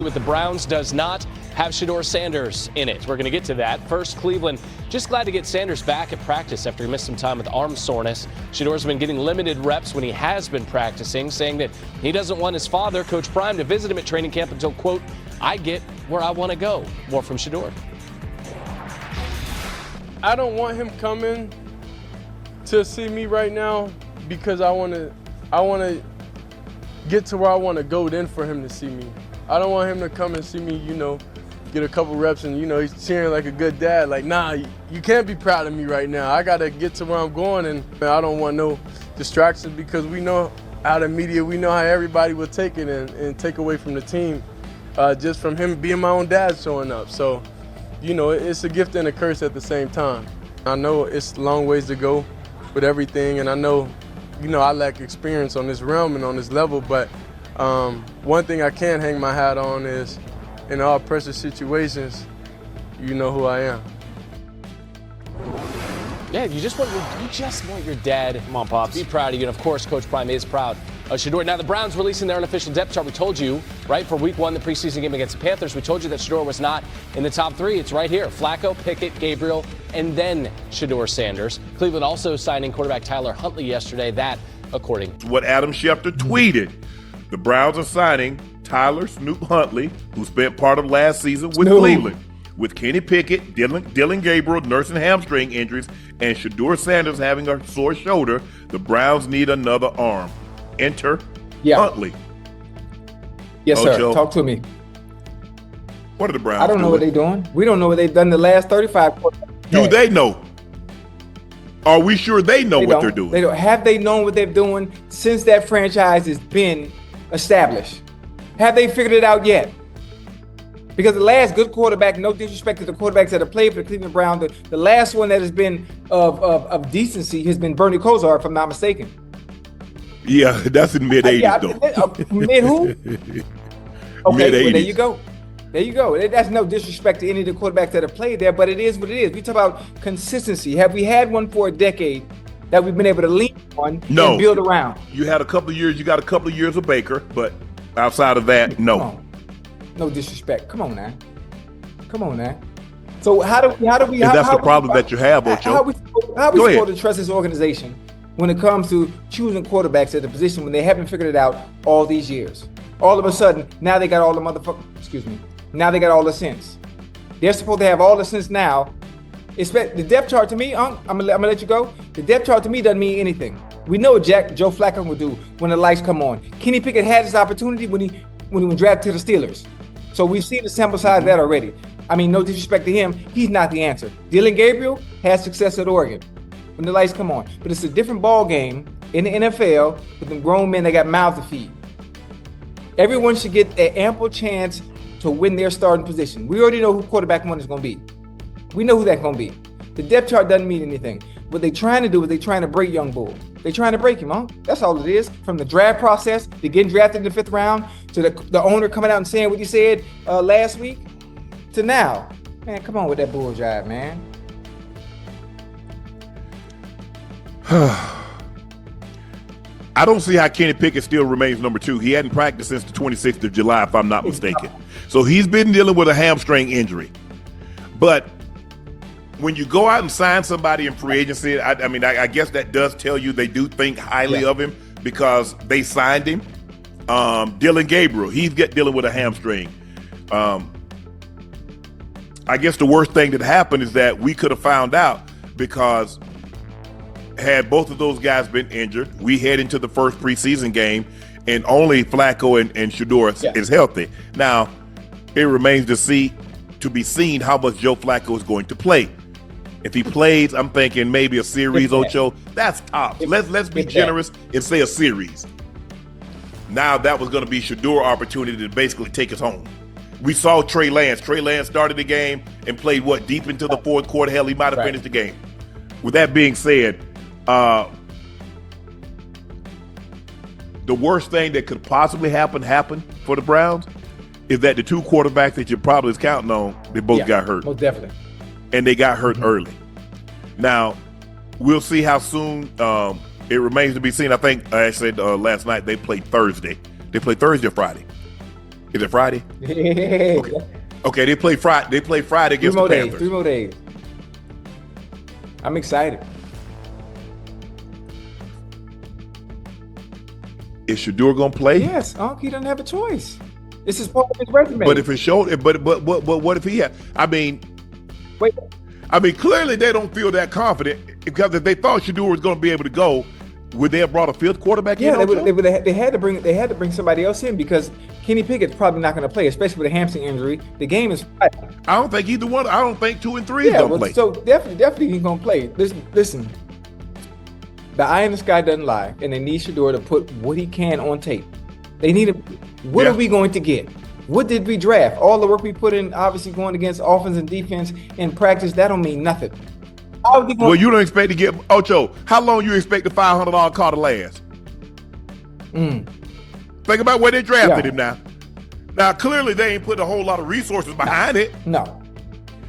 with the Browns does not have Shedeur Sanders in it. We're going to get to that. First, Cleveland just glad to get Sanders back at practice after he missed some time with arm soreness. Shedeur's been getting limited reps when he has been practicing, saying that he doesn't want his father, Coach Prime, to visit him at training camp until, quote, I get where I want to go. More from Shedeur. I don't want him coming to see me right now because I want to get to where I want to go then for him to see me. I don't want him to come and see me, get a couple reps and, he's cheering like a good dad. Like, nah, you can't be proud of me right now. I got to get to where I'm going, and I don't want no distractions because we know how the media, we know how everybody will take it and take away from the team just from him being my own dad showing up. So, it's a gift and a curse at the same time. I know it's a long ways to go with everything, and I know, I lack experience on this realm and on this level, but one thing I can hang my hat on is in all pressure situations, you know who I am. Yeah, you just want your dad Come on, Pops. to be proud of you. And, of course, Coach Prime is proud of Shedeur. Now, the Browns releasing their unofficial depth chart. We told you, right, for Week 1, the preseason game against the Panthers, we told you that Shedeur was not in the top 3. It's right here. Flacco, Pickett, Gabriel, and then Shedeur Sanders. Cleveland also signing quarterback Tyler Huntley yesterday. That, according to what Adam Schefter tweeted. The Browns are signing Tyler Snoop Huntley, who spent part of last season with Cleveland, with Kenny Pickett, Dylan Gabriel nursing hamstring injuries, and Shedeur Sanders having a sore shoulder. The Browns need another arm. Enter Huntley. Yes, sir. Ocho. Talk to me. What are the Browns I don't know what they're doing. We don't know what they've done the last 35 quarters. Do they know? Are we sure they know what they're doing? They don't. Have they known what they're doing since that franchise has been established? Have they figured it out yet? Because the last good quarterback, no disrespect to the quarterbacks that have played for the Cleveland Browns, the last one that has been of decency has been Bernie Kosar, if I'm not mistaken. Yeah, that's in mid-'80s, though. Mid who? Okay, Mid-'80s. well, there you go. There you go. That's no disrespect to any of the quarterbacks that have played there, but it is what it is. We talk about consistency. Have we had one for a decade that we've been able to lean on and build around? You had a couple of years. You got a couple of years of Baker, but outside of that, no. No disrespect. Come on now. So how do we? And that's the problem that you have, Ocho. How are we supposed to trust this organization when it comes to choosing quarterbacks at the position when they haven't figured it out all these years? All of a sudden, now they got all the Now they got all the sense. They're supposed to have all the sense now. The depth chart to me, I'm gonna let you go. The depth chart to me doesn't mean anything. We know what Joe Flacco will do when the lights come on. Kenny Pickett had his opportunity when he was drafted to the Steelers. So we've seen the sample size of that already. I mean, no disrespect to him, he's not the answer. Dylan Gabriel had success at Oregon when the lights come on. But it's a different ball game in the NFL with them grown men that got mouths to feed. Everyone should get an ample chance to win their starting position. We already know who quarterback one is going to be. We know who that's going to be. The depth chart doesn't mean anything. What they're trying to do is they're trying to break young Bull. They're trying to break him, huh? That's all it is. From the draft process to getting drafted in the 5th round to the owner coming out and saying what he said last week to now. Man, come on with that bull jive, man. I don't see how Kenny Pickett still remains number 2. He hadn't practiced since the 26th of July, if I'm not mistaken. So he's been dealing with a hamstring injury. But when you go out and sign somebody in free agency, I guess that does tell you they do think highly of him because they signed him. Dylan Gabriel, he's dealing with a hamstring. I guess the worst thing that happened is that we could have found out because had both of those guys been injured, we head into the first preseason game and only Flacco and Shedeur is healthy. Now, it remains to be seen how much Joe Flacco is going to play. If he plays, I'm thinking maybe a series, Ocho. That's tops. Let's be generous and say a series. Now that was going to be Shedeur's opportunity to basically take us home. We saw Trey Lance. Trey Lance started the game and played deep into the 4th quarter. Hell, he might have finished the game. With that being said, the worst thing that could possibly happen for the Browns is that the 2 quarterbacks that you're probably counting on, they both got hurt. Most definitely. And they got hurt early. Now, we'll see how soon. It remains to be seen. I think I said last night they played Thursday. They played Thursday or Friday. Is it Friday? Yeah. Okay, they play Friday. They play Friday against the Panthers. 3 more days. I'm excited. Is Shedeur gonna play? Yes, he doesn't have a choice. This is part of his resume. But if it showed, but what if he had? Wait. Clearly they don't feel that confident, because if they thought Shedeur was going to be able to go, would they have brought a fifth quarterback in? They had to bring somebody else in, because Kenny Pickett's probably not going to play, especially with a hamstring injury. The game is Friday. I don't think either one. I don't think 2 and 3 is going to play. So definitely he's going to play. Listen. The eye in the sky doesn't lie, and they need Shedeur to put what he can on tape. They need him. What are we going to get? What did we draft? All the work we put in, obviously going against offense and defense in practice, that don't mean nothing. Well, you don't expect to get Ocho. How long you expect the $500 car to last? Think about where they drafted him now. Now, clearly they ain't put a whole lot of resources behind it. No.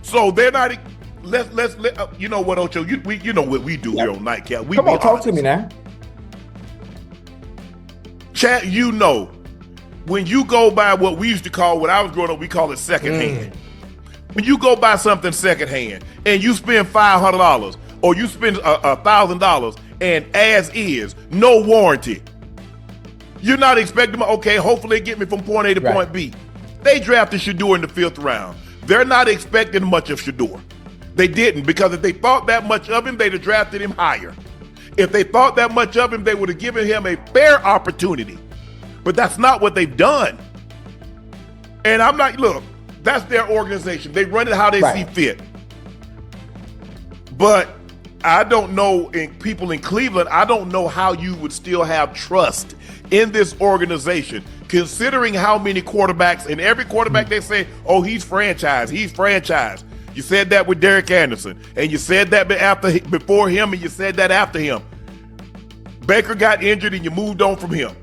So they're not. Let's you know what, Ocho? You know what we do here on Nightcap. Come on, talk to me now. Chat, you know, when you go by what we used to call, when I was growing up, we call it secondhand. When you go buy something secondhand and you spend $500 or you spend $1,000 and as is, no warranty, you're not expecting, okay, hopefully get me from point A to point B. They drafted Shedeur in the 5th round. They're not expecting much of Shedeur. They didn't, because if they thought that much of him, they'd have drafted him higher. If they thought that much of him, they would have given him a fair opportunity. But that's not what they've done. And I'm not, look, that's their organization. They run it how they see fit. But I don't know, people in Cleveland, I don't know how you would still have trust in this organization, considering how many quarterbacks, and every quarterback they say, oh, he's franchise. You said that with Derek Anderson, and you said that before him, and you said that after him. Baker got injured, and you moved on from him.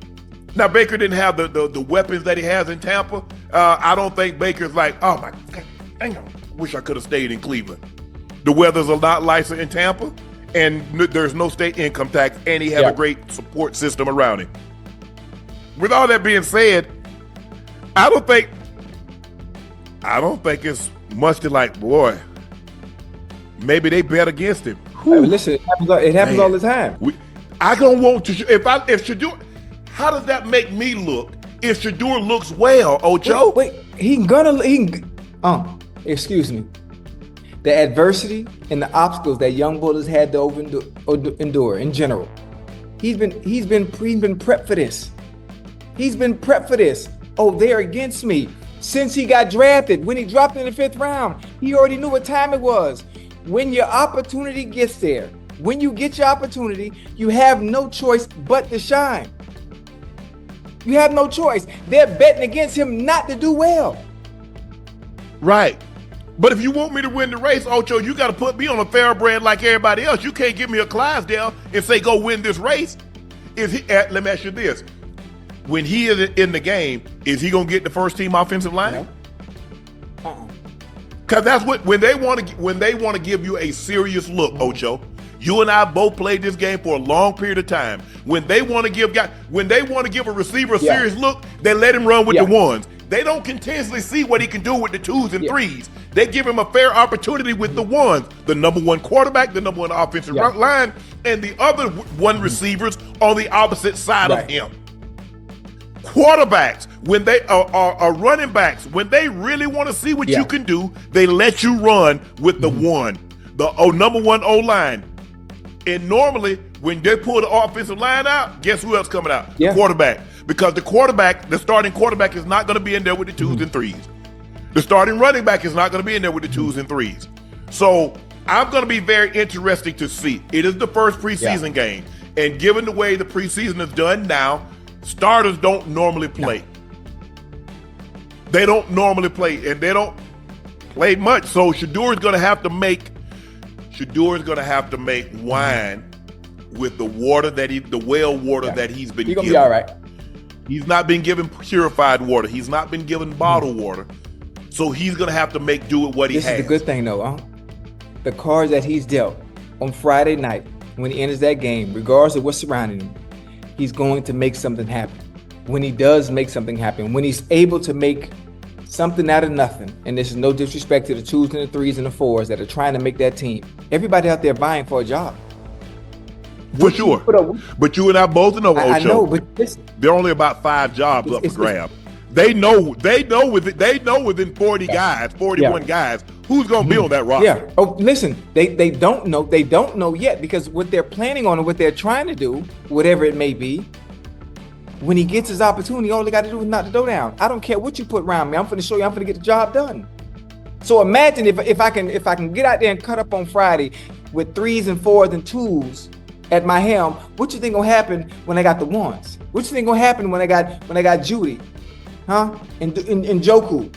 Now, Baker didn't have the weapons that he has in Tampa. I don't think Baker's like, oh my God, I wish I could have stayed in Cleveland. The weathers are not licensed in Tampa, and there's no state income tax, and he has a great support system around him. With all that being said, I don't think it's much to like, boy, maybe they bet against him. Listen, it happens all the time. I don't want to. If Shedeur, how does that make me look? If Shedeur looks well, Ocho. Wait, excuse me. The adversity and the obstacles that young bullets had to endure in general. He's been prepped for this. He's been prepped for this. Oh, they're against me. Since he got drafted, when he dropped in the 5th round, he already knew what time it was. When your opportunity gets there, when you get your opportunity, you have no choice but to shine. You have no choice. They're betting against him not to do well. Right. But if you want me to win the race, Ocho, you got to put me on a thoroughbred like everybody else. You can't give me a Clydesdale and say, go win this race. Let me ask you this. When he is in the game, is he going to get the first team offensive line? No. Because that's what, when they want to give you a serious look, Ocho. You and I both played this game for a long period of time. When they want to give a receiver a serious look, they let him run with the ones. They don't continuously see what he can do with the 2s and 3s. They give him a fair opportunity with the ones, the number 1 quarterback, the number 1 offensive line, and the other 1 receivers on the opposite side of him. Quarterbacks, when they are running backs, when they really want to see what you can do, they let you run with the number 1 O-line. And normally, when they pull the offensive line out, guess who else coming out? The quarterback. Because the starting quarterback is not going to be in there with the 2s and 3s. The starting running back is not going to be in there with the 2s and 3s. So I'm going to be very interested to see. It is the first preseason game. And given the way the preseason is done now, starters don't normally play. No. They don't normally play, and they don't play much. So Shedeur is going to have to make wine with the water the well water that he's been given. He's going to be all right. He's not been given purified water. He's not been given bottled water. So he's going to have to make do with what he has. This is the good thing, though. The cards that he's dealt on Friday night when he enters that game, regardless of what's surrounding him, he's going to make something happen. when he does make something happen, when he's able to make something out of nothing, and this is no disrespect to the 2s and the 3s and the 4s that are trying to make that team. Everybody out there vying for a job. For sure. But you and I both know, Ocho. I know, but listen, there are only about 5 jobs up for grab. They know within 40 guys, 41 guys, who's going to be on that roster. Yeah. Oh, listen, they don't know. They don't know yet, because what they're planning on and what they're trying to do, whatever it may be, when he gets his opportunity, all they got to do is knock the door down. I don't care what you put around me. I'm going to show you I'm going to get the job done. So imagine if I can get out there and cut up on Friday with 3s and 4s and 2s at my helm. What you think gonna happen when I got the 1s? What you think gonna happen when I got Judy, huh? And Joku,